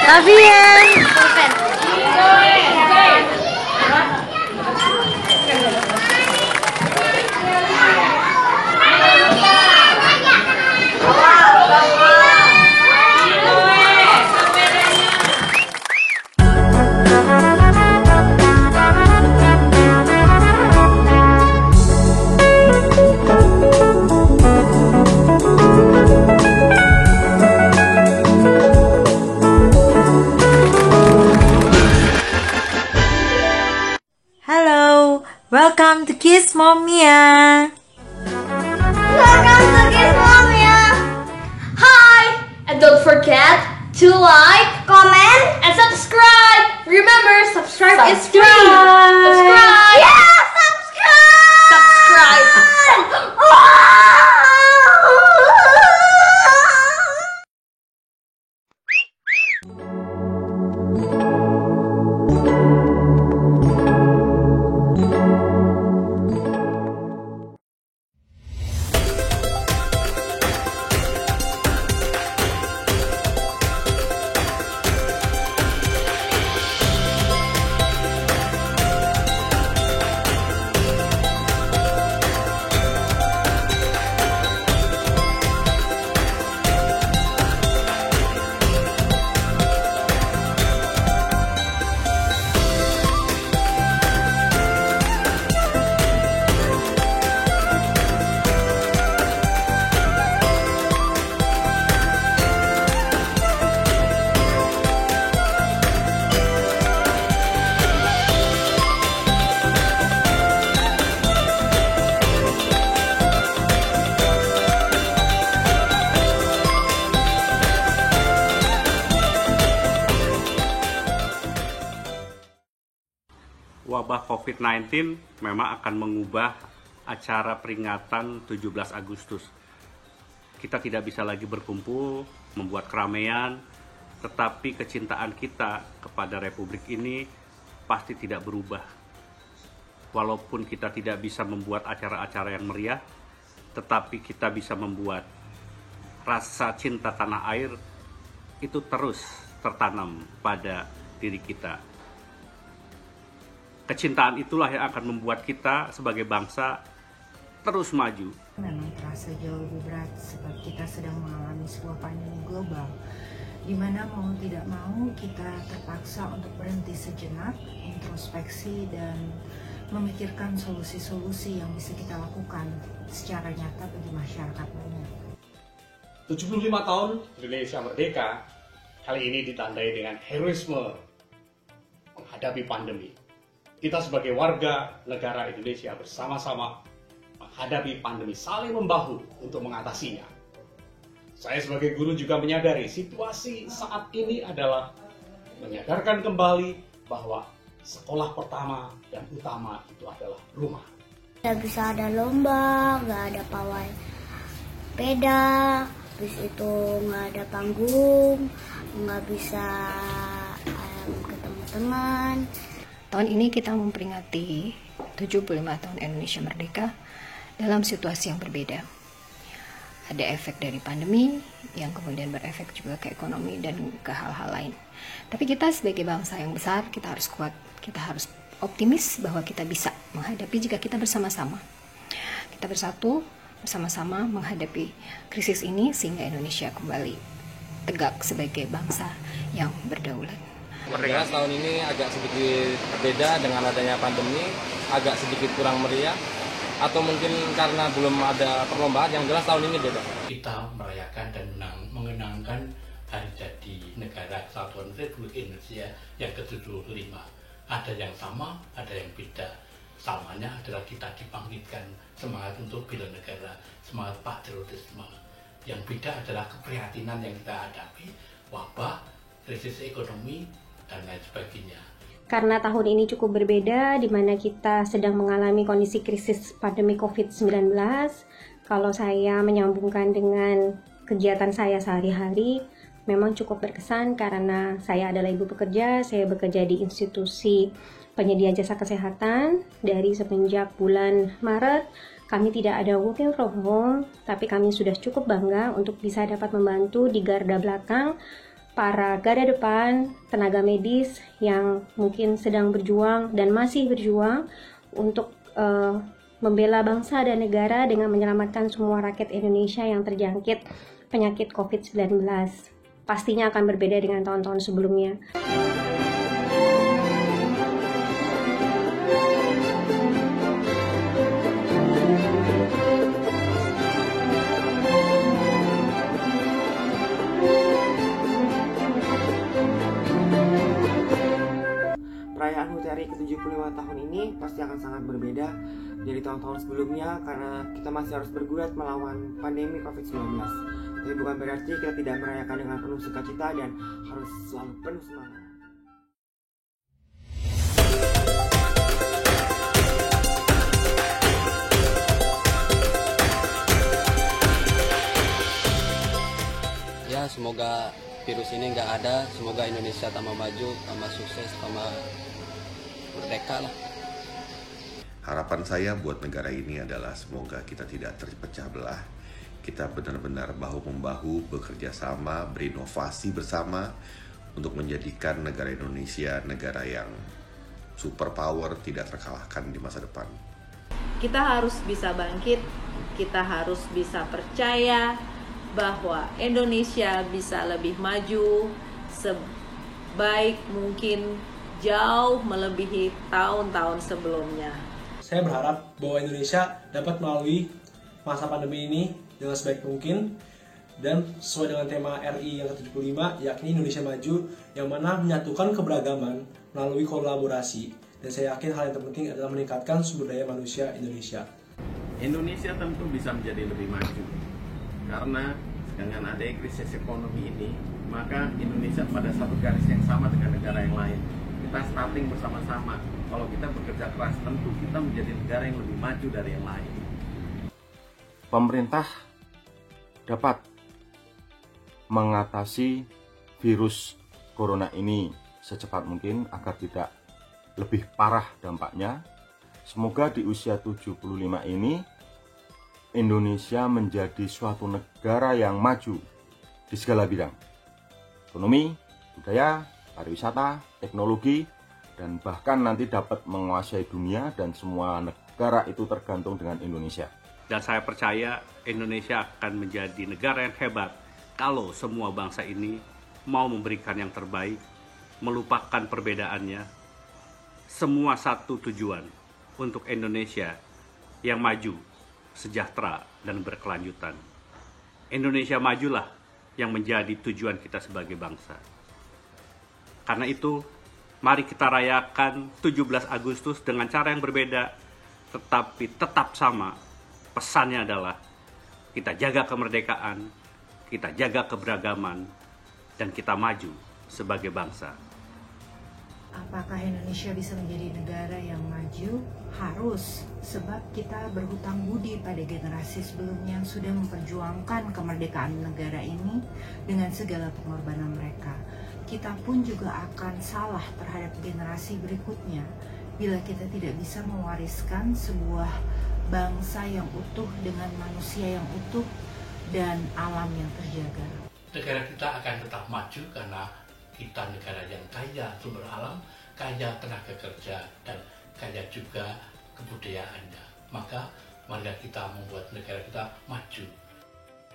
Love you ya. Halo, welcome to Kiss Momia. Welcome to Kiss Momia. Hi, and don't forget to like, comment, and subscribe. Remember, subscribe is free. Subscribe. Yeah, subscribe. Subscribe. Wabah COVID-19 memang akan mengubah acara peringatan 17 Agustus. Kita tidak bisa lagi berkumpul, membuat keramaian, tetapi kecintaan kita kepada Republik ini pasti tidak berubah. Walaupun kita tidak bisa membuat acara-acara yang meriah, tetapi kita bisa membuat rasa cinta tanah air itu terus tertanam pada diri kita. Kecintaan itulah yang akan membuat kita sebagai bangsa terus maju. Memang terasa jauh lebih berat sebab kita sedang mengalami sebuah pandemi global di mana mau tidak mau kita terpaksa untuk berhenti sejenak, introspeksi dan memikirkan solusi-solusi yang bisa kita lakukan secara nyata bagi masyarakat banyak. 75 tahun Indonesia merdeka kali ini ditandai dengan heroisme menghadapi pandemi. Kita sebagai warga negara Indonesia bersama-sama menghadapi pandemi, saling membahu untuk mengatasinya. Saya sebagai guru juga menyadari situasi saat ini adalah menyadarkan kembali bahwa sekolah pertama dan utama itu adalah rumah. Nggak bisa ada lomba, nggak ada pawai sepeda, habis itu nggak ada panggung, nggak bisa ketemu teman. Tahun ini kita memperingati 75 tahun Indonesia Merdeka dalam situasi yang berbeda. Ada efek dari pandemi yang kemudian berefek juga ke ekonomi dan ke hal-hal lain. Tapi kita sebagai bangsa yang besar, kita harus kuat, kita harus optimis bahwa kita bisa menghadapi jika kita bersama-sama. Kita bersatu bersama-sama menghadapi krisis ini sehingga Indonesia kembali tegak sebagai bangsa yang berdaulat. Jelas tahun ini agak sedikit berbeda dengan adanya pandemi, agak sedikit kurang meriah, atau mungkin karena belum ada perlombaan. Yang jelas tahun ini beda. Kita merayakan dan mengenangkan hari jadi negara Kesatuan Republik Indonesia yang ke-75. Ada yang sama, ada yang beda. Samanya adalah kita dibangkitkan semangat untuk bela negara, semangat patriotisme. Yang beda adalah keprihatinan yang kita hadapi, wabah, krisis ekonomi, dan lain sebagainya. Karena tahun ini cukup berbeda, di mana kita sedang mengalami kondisi krisis pandemi COVID-19, kalau saya menyambungkan dengan kegiatan saya sehari-hari, memang cukup berkesan karena saya adalah ibu pekerja, saya bekerja di institusi penyedia jasa kesehatan. Dari semenjak bulan Maret, kami tidak ada working from home, tapi kami sudah cukup bangga untuk bisa dapat membantu di garda belakang para garda depan, tenaga medis yang mungkin sedang berjuang dan masih berjuang untuk membela bangsa dan negara dengan menyelamatkan semua rakyat Indonesia yang terjangkit penyakit COVID-19. Pastinya akan berbeda dengan tahun-tahun sebelumnya. Perayaan HUT RI ke-75 tahun ini pasti akan sangat berbeda dari tahun-tahun sebelumnya karena kita masih harus bergulat melawan pandemi COVID-19. Tapi bukan berarti kita tidak merayakan dengan penuh sukacita dan harus selalu penuh semangat. Ya, semoga virus ini nggak ada, semoga Indonesia tambah maju, tambah sukses, tambah merdeka lah. Harapan saya buat negara ini adalah semoga kita tidak terpecah belah. Kita benar-benar bahu-membahu, bekerja sama, berinovasi bersama untuk menjadikan negara Indonesia negara yang superpower, tidak terkalahkan di masa depan. Kita harus bisa bangkit, kita harus bisa percaya bahwa Indonesia bisa lebih maju sebaik mungkin, jauh melebihi tahun-tahun sebelumnya. Saya berharap bahwa Indonesia dapat melalui masa pandemi ini dengan sebaik mungkin dan sesuai dengan tema RI yang ke-75, yakni Indonesia Maju, yang mana menyatukan keberagaman melalui kolaborasi. Dan saya yakin hal yang terpenting adalah meningkatkan sumber daya manusia Indonesia. Indonesia tentu bisa menjadi lebih maju karena dengan adanya krisis ekonomi ini, maka Indonesia pada satu garis yang sama dengan negara yang lain. Kita starting bersama-sama. Kalau kita bekerja keras, tentu kita menjadi negara yang lebih maju dari yang lain. Pemerintah dapat mengatasi virus corona ini secepat mungkin agar tidak lebih parah dampaknya. Semoga di usia 75 ini Indonesia menjadi suatu negara yang maju di segala bidang. Ekonomi, budaya, pariwisata, teknologi, dan bahkan nanti dapat menguasai dunia dan semua negara itu tergantung dengan Indonesia. Dan saya percaya Indonesia akan menjadi negara yang hebat kalau semua bangsa ini mau memberikan yang terbaik, melupakan perbedaannya, semua satu tujuan untuk Indonesia yang maju, sejahtera, dan berkelanjutan. Indonesia majulah yang menjadi tujuan kita sebagai bangsa. Karena itu, mari kita rayakan 17 Agustus dengan cara yang berbeda, tetapi tetap sama. Pesannya adalah kita jaga kemerdekaan, kita jaga keberagaman, dan kita maju sebagai bangsa. Apakah Indonesia bisa menjadi negara yang maju? Harus, sebab kita berhutang budi pada generasi sebelumnya yang sudah memperjuangkan kemerdekaan negara ini dengan segala pengorbanan mereka. Kita pun juga akan salah terhadap generasi berikutnya bila kita tidak bisa mewariskan sebuah bangsa yang utuh dengan manusia yang utuh dan alam yang terjaga. Negara kita akan tetap maju karena kita negara yang kaya sumber alam, kaya tenaga kerja, dan kaya juga kebudayaannya. Maka mari kita membuat negara kita maju.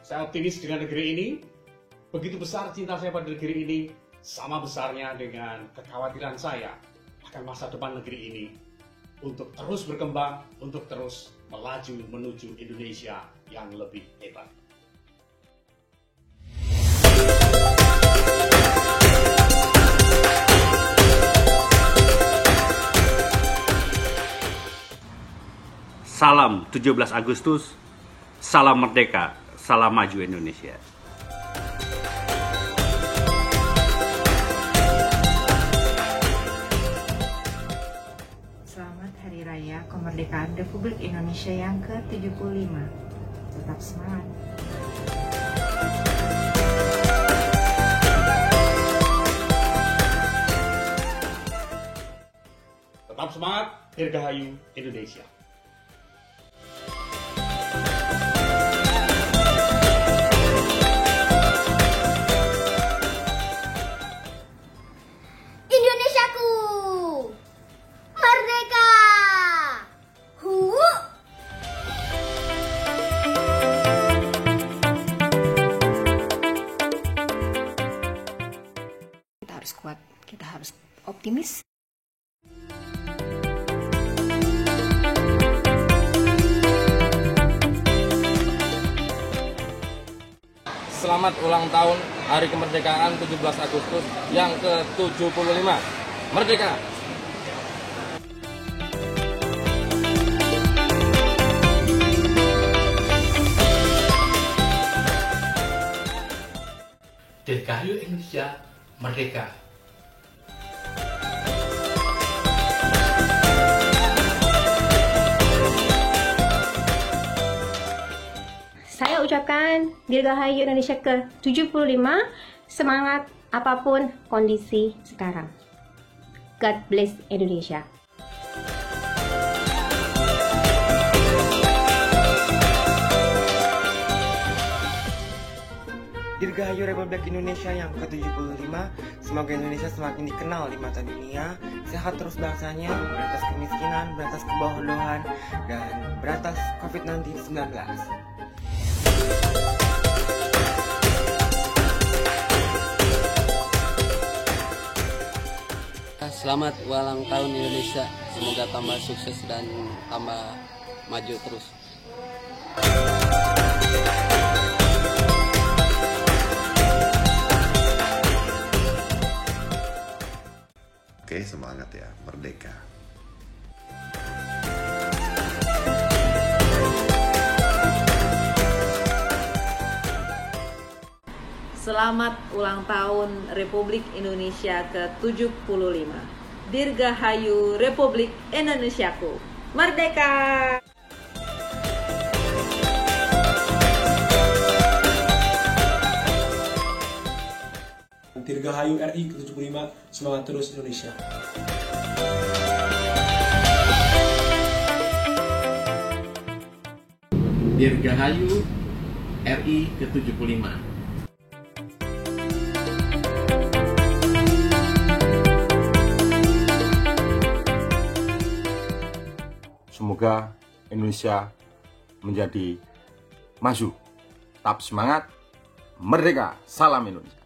Saya optimis dengan negeri ini. Begitu besar cinta saya pada negeri ini, sama besarnya dengan kekhawatiran saya akan masa depan negeri ini untuk terus berkembang, untuk terus melaju menuju Indonesia yang lebih hebat. Salam 17 Agustus, salam merdeka, salam maju Indonesia. Selamat Hari Raya Kemerdekaan Republik Indonesia yang ke-75. Tetap semangat. Tetap semangat, Dirgahayu Indonesia. harus kuat, kita harus optimis. Selamat ulang tahun Hari Kemerdekaan 17 Agustus yang ke-75. Merdeka! Dirgahayu Indonesia Merdeka. Saya ucapkan Dirgahayu Indonesia ke-75, semangat apapun kondisi sekarang. God bless Indonesia. Dirgahayu Republik Indonesia yang ke-75, semoga Indonesia semakin dikenal di mata dunia, sehat terus bangsanya, berantas kemiskinan, berantas kebodohan, dan berantas COVID-19. Selamat ulang tahun Indonesia, semoga tambah sukses dan tambah maju terus. Oke, semangat ya, merdeka. Selamat ulang tahun Republik Indonesia ke-75. Dirgahayu Republik Indonesiaku. Merdeka! Dirgahayu RI ke-75, semangat terus Indonesia. Dirgahayu RI ke-75. Semoga Indonesia menjadi maju. Tetap semangat, merdeka, salam Indonesia.